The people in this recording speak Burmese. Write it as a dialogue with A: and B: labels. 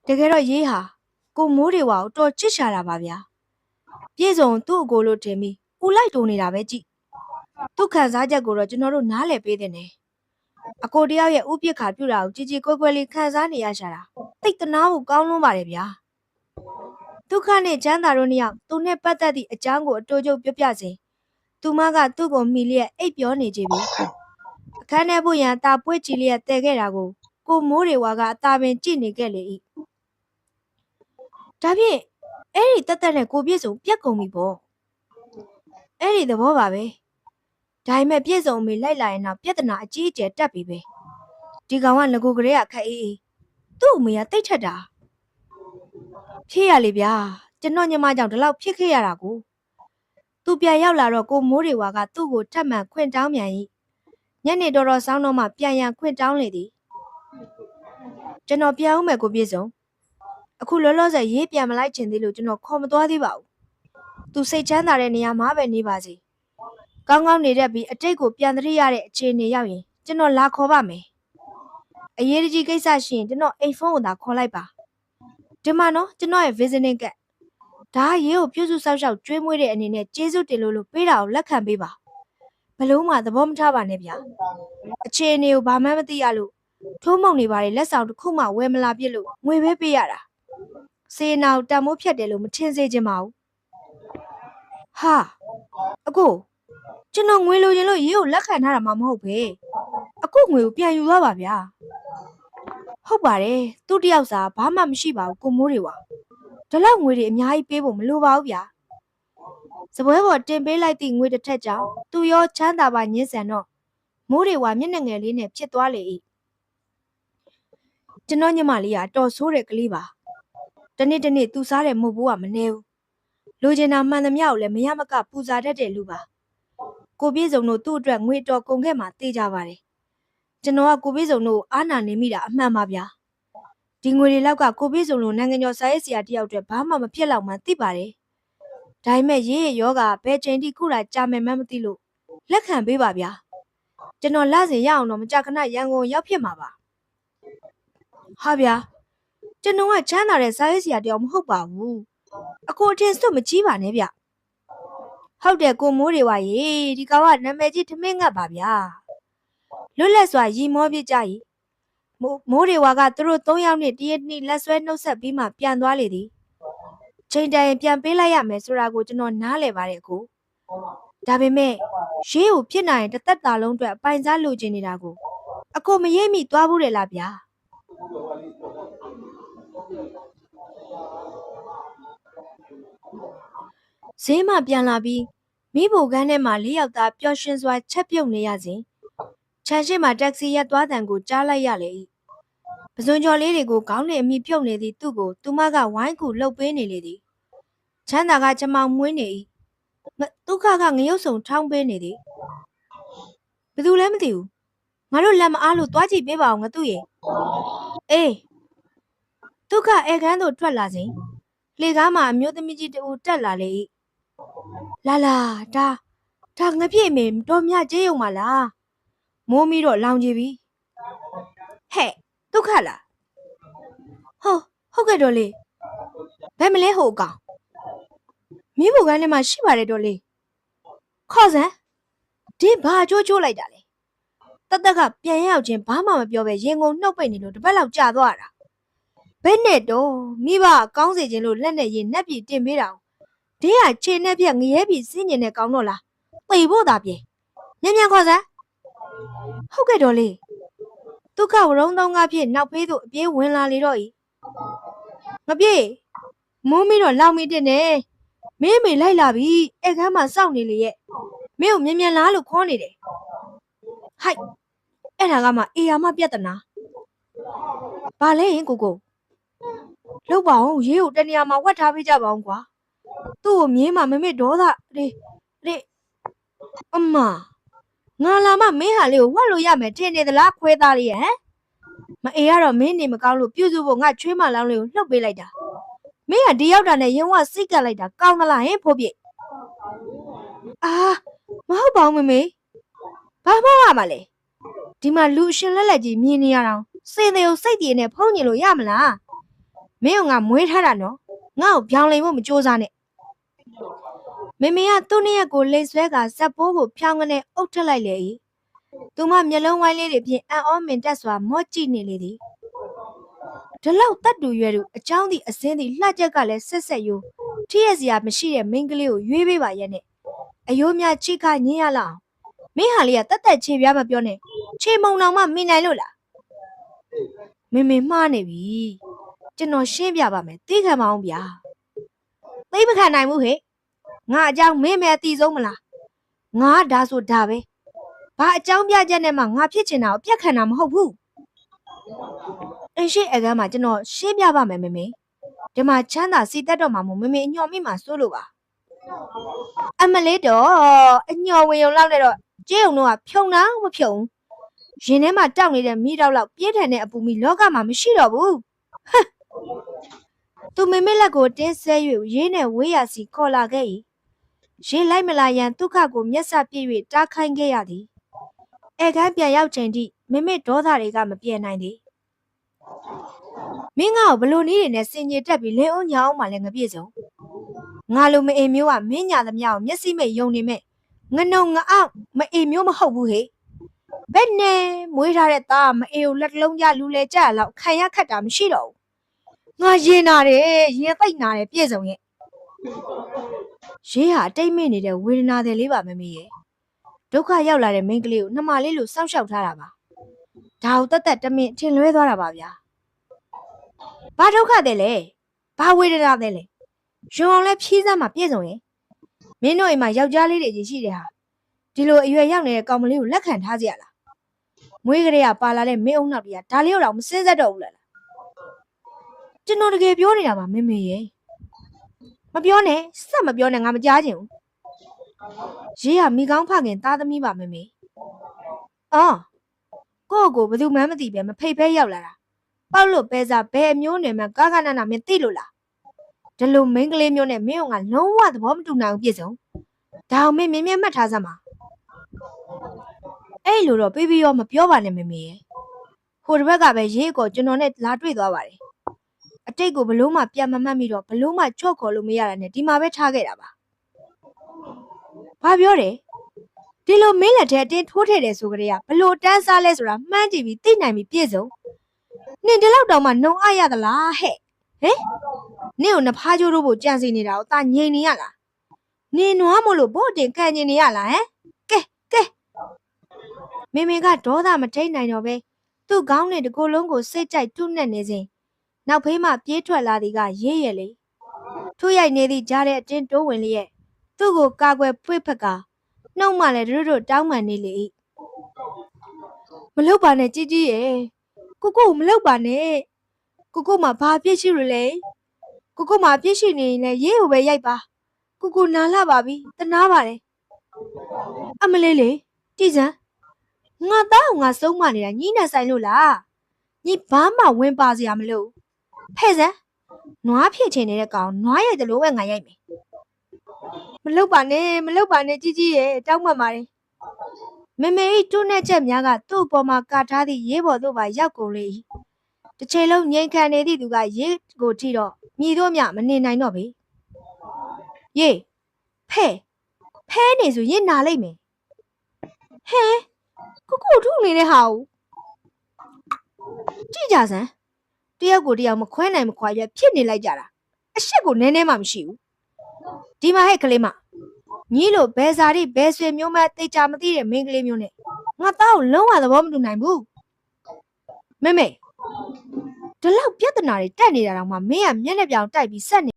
A: တကယ်တော့ရေးဟာကိုမိုးတွေဝါကိုတော်ချစ်ရှာတာပါဗျာပြည့်စုံသူ့အကိုလို့ထင်ပြီးဦးလိုက်တိုးနေတာပဲကြည့်သူ့ခံစားချက်ကိုတော့ကျွန်တော်တို့နားလည်ပေးတဲ့နယ်အကိုတယောက်ရဲ့ဥပိ္ပခါပြူတာကိုကြည်ကြည်ကွယ်ကွယ်လေးခံစားနေရရှာတာတိတ်တနာဖို့ကောင်းလွန်းပါတယ်ဗျာဒုက္ခနဲ့ချမ်းသာတို့နှစ်ယောက်သူနဲ့ပတ်သက်သည့်အကြောင်းကိုအတူတူပြပြစဉ်သူမကသူ့ကိုမိလျက်အိပ်ပြောနေကြပြီအခန်းထဲဖို့ရန်တာပွေ့ကြည့်လျက်တဲခဲ့တာကိုမိုးတွေဝါကအသာပင်ကြည့်နေခဲ့လေ၏ဒါဖြင့်အဲ့ဒီတက်တက်နဲ့ကိုပြည့်စုံပြက်ကုန်ပြီပေါ့အဲ့ဒီသဘောပါပဲဒါပေမဲ့ပြည့်စုံအမေလိုက်လာရင်တော့ပြဿနာအကြီးအကျယ်တက်ပြီပဲဒီကောင်ကငကိုကလေးကခက်အေးအေးသူ့အမေကတိတ်ထက်တာဖြစ်ရလေဗျာကျွန်တော်ညီမကြောင့်ဒီလောက်ဖြစ်ခဲ့ရတာကိုသူပြန်ရောက်လာတော့ကိုမိုးတွေဝါကသူ့ကိုထပ်မံခွင့်တောင်းပြန်၏ညနေတော်ဆောင်းတော့မှပြန်ရန်ခွင့်တောင်းလေသည်ကျွန်တော်ပြန်အောင်မယ်ကိုပြည့်စုံအခုလောလောဆယ်ရေးပြန်မလိုက်ချင်သေးလို့ကျွန်တော်ခေါ်မသွားသေးပါဘူးသူစိတ်ချမ်းသာတဲ့နေရာမှာပဲနေပါစေကောင်းကောင်းနေတတ်ပြီးအတိတ်ကိုပြန်သတိရတဲ့အခြေအနေရောက်ရင်ကျွန်တော်လာခေါ်ပါမယ်အရေးကြီးကိစ္စရှိရင်ကျွန်တော်အိမ်ဖုန်းကိုသာခေါ်လိုက်ပါဒီမှာနော်ကျွန်တော်ရဲ့ visiting card ဒါရေးကိုပြုစုဆောက်ရှောက်ကျွေးမွေးတဲ့အနေနဲ့ကျေးဇူးတင်လို့ပေးတာကိုလက်ခံပေးပါဘလို့မှသဘောမထားပါနဲ့ဗျာအခြေအနေကိုဘာမှမသိရလို့ထိုးမုံနေပါလေလက်ဆောင်တစ်ခုမှဝယ်မလာပြစ်လို့ငွေပဲပေးရတာစေနာကိုတန်မိုးဖြတ်တယ်လို့မထင်စေချင်ပါဘူးဟာအကိုကျွန်တော်ငွေလိုချင်လို့ရေးကိုလက်ခံထားတာမှမဟုတ်ပဲအခုငွေကိုပြန်ယူသွားပါဗျာဟုတ်ပါတယ်သူ့တယောက်စာဘာမှမရှိပါဘူးကိုမိုးတွေပါဒီလောက်ငွေတွေအများကြီးပေးဖို့မလိုပါဘူးဗျာစပွဲပေါ်တင်ပေးလိုက်သည့်ငွေတစ်ထက်ကြောင့်သူရောချမ်းသာပါညင်းဆန်တော့မိုးတွေဝါမျက်နှာငယ်လေးနဲ့ဖြစ်သွားလေ၏ကျွန်တော်ညီမလေးကတော်ဆိုးတဲ့ကလေးပါတနေ့သူစားတဲ့မုတ်ဘိုးကမနေဘူးလိုချင်တာမှန်သမျှကိုလည်းမရမကပူဇာတတ်တဲ့လူပါကိုပြေစုံတို့သူ့အတွက်ငွေတော်ကုန်ခဲ့မှသိကြပါတယ်ကျွန်တော်ကကိုပြေစုံတို့အားနာနေမိတာအမှန်ပါဗျာဒီငွေတွေလောက်ကကိုပြေစုံတို့နိုင်ငံကျော်စာရေးဆရာတယောက်အတွက်ဘာမှမဖြစ်လောက်မှသိပါတယ်ဒါပေမဲ့ရေးရယောဂဘယ်ချိန်ထိခုလာကြာမယ်မှမသိလို့လက်ခံပေးပါဗျာကျွန်တော်လစဉ်ရအောင်တော့မကြခဏရန်ကုန်ရောက်ဖြစ်မှာပါဟာဗျာကျွန်တော်ကချမ်းသာတဲ့စာရေးဆရာတယောက်မဟုတ်ပါဘူးအကိုအထင်စွတ်မကြီးပါနဲ့ဗျဟုတ်တယ်ကိုမိုးတွေဝါရေဒီကောင်ကနာမည်ကြီးထမင်းငတ်ပါဗျာလွတ်လပ်စွာရီမောပြကြ၏မိုးတွေဝါကသူတို့၃ယောက်နဲ့တရက်နေ့လက်ဆွဲနှုတ်ဆက်ပြီးမှပြန်သွားလေသည်ချိန်တိုင်ပြန်ပေးလိုက်ရမယ်ဆိုတာကိုကျွန်တော်နားလည်ပါတယ်ကိုဒါပေမဲ့ရေးကိုဖြစ်နိုင်တသက်တာလုံးအတွက်အပိုင်စားလိုချင်နေတာကိုအကိုမရိပ်မိသွားဘူးလေလားဗျာဈေးမှပြန်လာပြီးမိဖို့ကန်းထဲမှာ၄ယောက်သားပျော်ရွှင်စွာချက်ပြုတ်နေရစဉ်ခြံရှိမှတက္ကစီရပ်သွားတန်ကိုကြားလိုက်ရလေ၏ပစွန်ကျော်လေးတွေကိုခေါင်းနဲ့အမိပြုတ်နေသည့်သူ့ကိုသူမကဝိုင်းကူလှုပ်ပေးနေလေသည်ချမ်းသာကချမောင်မွေးနေ၏ဒုက္ခကငရုတ်ဆုံထောင်းပေးနေသည်ဘယ်သူလဲမသိဘူးငါတို့လက်မအားလို့သွားကြည့်ပေးပါအောင်ငါသူ့ရဲ့အေးဒုက္ခအေကန်းသို့ထွက်လာစဉ်လေကားမှာအမျိုးသမီးကြီးတူတက်လာလေ၏လာဒါငပြည့်မေတော်မြကျေးရုံပါလားမိုးမီတော့လောင်ကြပြီဟဲ့ဒုက္ခလားဟုတ်ကဲ့တော်လေးဘယ်မလဲဟိုကောင်မင်းဘုကန်းထဲမှာရှိပါတယ်တော်လေးခေါ်စမ်းဒီဘာချိုးလိုက်တာလဲတက်ကပြန်ရောက်ချင်းဘာမှမပြောပဲရင်ကုန်နှုတ်ပိတ်နေလို့တပတ်လောက်ကြာသွားတာဘယ်နဲ့တော့မိဘကောင်းစေခြင်းလို့လက်နဲ့ရင်နှက်ပြေတင်ပေးတာဒီကခြေနဲ့ပြက်ငရဲပြေစင်းကျင်တဲ့ကောင်းတော့လားသိဖို့သာပြေမြန်ခေါ်စမ်းဟုတ်ကဲ့တော်လေးဒုက္ခဝရုံသုံးကားဖြင့်နောက်ဖေးသို့အပြေးဝင်လာလေတော့ဤမပြေမိုးမီတော့လောင်မီတင်နေမင်းမေလိုက်လာပြီအဲ့ခန်းမှာစောင့်နေလေရဲ့မင်းကိုမြန်လားလို့ခေါ်နေတယ်ဟိုက်အဲ့ဒါကမှအေယာမပြဿနာဘာလဲရင်ကိုလောက်ပါအောင်ရေးကိုတနေရာမှာဝတ်ထားပေးကြပါအောင်ကွာသူ့ကိုမြင်းမှမမေ့ဒေါသအမငါလာမှမင်းဟာလေးကိုဝတ်လို့ရမယ်ထင်နေသလားခွဲသားလေးရဲ့ဟမ်မအေးကတော့မင်းနေမကောင်းလို့ပြုစုဖို့ငါချွေးမလောင်းလေးကိုလှုပ်ပေးလိုက်တာမင်းကဒီရောက်တာနဲ့ရင်ဝစိတ်ကလိုက်တာကောင်းသလားဟင်ဖို့ပြည့်အာမဟုတ်ပါဘူးမေဘာမှမလဲဒီမှာလူရှင်လက်လက်ကြီးမြင်နေရအောင်စင်တွေကိုစိတ်တည်နဲ့ဖုံးညင်လို့ရမလား မင်းကငါမွေးထားတာနော်ငါ့ကိုပြောင်းလဲဖို့မကြိုးစားနဲ့မေမေကသူ့နှစ်ရက်ကိုလိတ်ဆွဲကဇက်ပိုးကိုဖြောင်းကနေအုပ်ထက်လိုက်လေ၏သူမမျက်လုံးဝိုင်းလေးတွေဖြင့်အံ့ဩမင်တက်စွာမော့ကြည့်နေလေသည်ဒီလောက်တတ်တူရွယ်သူအချောင်းသည့်အစင်းသည့်လှချက်ကလည်းဆက်ဆက်ယိုးထိရစရာမရှိတဲ့မိန်းကလေးကိုရွေးပေးပါရဲ့နဲ့အယိုးများချိခညင်းရလောက်မင်းဟာလေးကတက်တက်ခြေပြားမပြောနဲ့ခြေမုံတော်မှမိနိုင်လို့လားမေမေမှားနေပြီကျွန်တော်ရှင်းပြပါမယ်သိခံပါအောင်ဗျာသိမခံနိုင်ဘူးဟဲ့ငါအကြောင်းမင်းမဲအတိဆုံးမလားငါဒါဆိုဒါပဲဘာအကြောင်းပြချက်နဲ့မှငါဖြစ်ချင်တာကိုပြက်ခံတာမဟုတ်ဘူးအရှိအကမ်းမှာကျွန်တော်ရှင်းပြပါမယ်မေမေဒီမှာချမ်းသာစီတက်တော့မှာမို့မေမေအညော်မိမှာစိုးလို့ပါအမလေးတော့အညော်ဝင်ုံလောက်နဲ့တော့ကျေးုံတော့ဖြုံတာမဖြုံရင်ထဲမှာတောက်နေတဲ့မိတော့လောက်ပြင်းထန်တဲ့အပူမီလောကမှာမရှိတော့ဘူးသူမေမေလက်ကိုတင်းဆဲ၍ရေးနဲ့ဝေးရစီခေါ်လာခဲ့၏ရေးလိုက်မလာရန်ဒုက္ခကိုမျက်စပြည့်၍တားခိုင်းခဲ့ရသည်အဲကန်းပြန်ရောက်ချိန်ထိမေမေဒေါသတွေကမပြေနိုင်သည်မင်းငါ့ကိုဘလို့နည်းတွေနဲ့စင်ကြေတက်ပြီးလင်းအောင်ညာအောင်မှလည်းငပြည့်စုံငါလိုမအေမျိုးကမင်းညာသမျှကိုမျက်စိမိတ်ယုံနေမဲ့ငနုံငအောင်မအေမျိုးမဟုတ်ဘူးဟဲ့ဘယ်နဲ့မွေးထားတဲ့သားမအေကိုလက်လုံးကြလူလေကြလောက်ခံရခတ်တာမရှိတော့ဘူးငါရင်နာတယ်ရင်သိပ်နာတယ်ပြည့်စုံရဲ့ရေးဟာအတိတ်မိနေတဲ့ဝေဒနာတွေလေးပါမမေရဲ့ဒုက္ခရောက်လာတဲ့မိန်းကလေးကိုနှမလေးလိုစောင့်ရှောက်ထားတာပါဒါကိုတက်တက်တမင်ထင်လွဲသွားတာပါဗျာဘာဒုက္ခတဲ့လဲဘာဝေဒနာတဲ့လဲရုံအောင်လဲဖြီးစမ်းမှာပြည့်စုံရဲ့မင်းတို့အိမ်မှာယောက်ျားလေးတွေကြီးရှိတယ်ဟာဒီလိုအရွယ်ရောက်နေတဲ့ကောင်မလေးကိုလက်ခံထားကြရလားမွေးကလေးကပါလာတဲ့မင်းအုံနောက်တွေကဒါလေးတော့မစင်းဆက်တော့ဘူးလားကျွန်တော်တကယ်ပြောနေတာပါမမေရဲ့မပြောနဲ့စက်မပြောနဲ့ငါမကြားချင်ဘူးရေးကမိကောင်းဖခင်သားသမီးပါမမေအော်ကိုဘယ်သူမှမသိပဲမဖိတ်ဖဲရောက်လာတာပေါက်လို့ပဲစားဘယ်အမျိုးနယ်မှကားကနနာမင်းသိလို့လားဒီလိုမိန်းကလေးမျိုးနဲ့မင်းကလုံးဝသဘောမတူနိုင်ဘူးပြည့်စုံဒါအောင်မင်းမြင်မြတ်မှတ်ထားစမ်းပါအဲ့လိုတော့ပြီးရောမပြောပါနဲ့မမေရဲ့ဟိုတစ်ဘက်ကပဲရေးကိုကျွန်တော်နဲ့လာတွေ့သွားပါတယ်အတိတ်ကိုဘလို့မှပြန်မမှတ်မိတော့ဘလို့မှချော့ခေါ်လို့မရတာနဲ့ဒီမှာပဲထားခဲ့တာပါဘာပြောတယ်ဒီလိုမင်းလက်ထဲအတင်းထိုးထည့်တယ်ဆိုကြတဲ့ကဘလို့တန်းစားလဲဆိုတာမှန်းကြည့်ပြီးသိနိုင်ပြီးပြည့်စုံနင်ဒီလောက်တောင်မှနှုံအရသလားဟဲ့ဟင်နင့်ကိုနှဖားကြိုးတို့ဖို့ကြံစီနေတာကိုตาငြိမ်နေရလားနင်နွားမို့လို့ဘို့တင်ခံကျင်နေရလားဟမ်ကဲမေမေကဒေါသမထိန်နိုင်တော့ပဲသူ့ခေါင်းနဲ့တကိုယ်လုံးကိုစိတ်ကြိုက်ထုနဲ့နေစဉ်နောက်ဖေးမှပြေးထွက်လာသည်ကရေးရလေထိုးရိုက်နေသည့်ကြားတဲ့အတင်းတိုးဝင်လျက်သူ့ကိုကာကွယ်ဖွေ့ဖက်ကနှုတ်မှလည်းတို့တောင်းပန်နေလေ၏မလုပ်ပါနဲ့ကြီးရဲ့ကိုမလုပ်ပါနဲ့ကိုမှဘာပြစ်ရှိလို့လဲကိုမှပြစ်ရှိနေရင်လည်းရေးကိုပဲရိုက်ပါကိုနားလာပါပြီတနာပါတယ်အမလေးလေကြည်စမ်းငါသားကိုငါစုံးမနေတာညီနဲ့ဆိုင်လို့လားညီဘာမှဝင်ပါစရာမလိုဖဲ့စမ်းနွားဖြစ်ချင်နေတဲ့ကောင်နွားရိုက်တယ်လို့ပဲငါရိုက်မယ်မလုပ်ပါနဲ့ကြီးရဲ့တောင်းပန်ပါတယ်မမေဤတွန်းနဲ့ချက်များကသူ့အပေါ်မှာကာထားသည့်ရေးပေါ်သို့ပါရောက်ကုန်လေ၏တစ်ချိန်လုံးငြိမ်ခံနေသည့်သူကရေးကိုထိတော့မြည်တော့မြမနေနိုင်တော့ပြီရေးဖဲနေဆိုရင်နာလိုက်မယ်ဟဲကိုထုနေတဲ့ဟာကိုကြည့်ကြစမ်းတယောက်ကိုတယောက်မခွဲနိုင်မခွာရဖြစ်နေလိုက်ကြတာအရှက်ကိုနည်းနည်းမှမရှိဘူးဒီမှာဟဲ့ကလေးမညီလို့ဘယ်စာရီဘယ်ဆွေမျိုးမသိချာမသိတဲ့မိန်းကလေးမျိုးနဲ့ငါသားကိုလုံးဝသဘောမတူနိုင်ဘူးမေဒီလောက်ပြဿနာတွေတက်နေတာတော့မှမင်းကမျက်နှာပြောင်တိုက်ပြီးဆက်နေ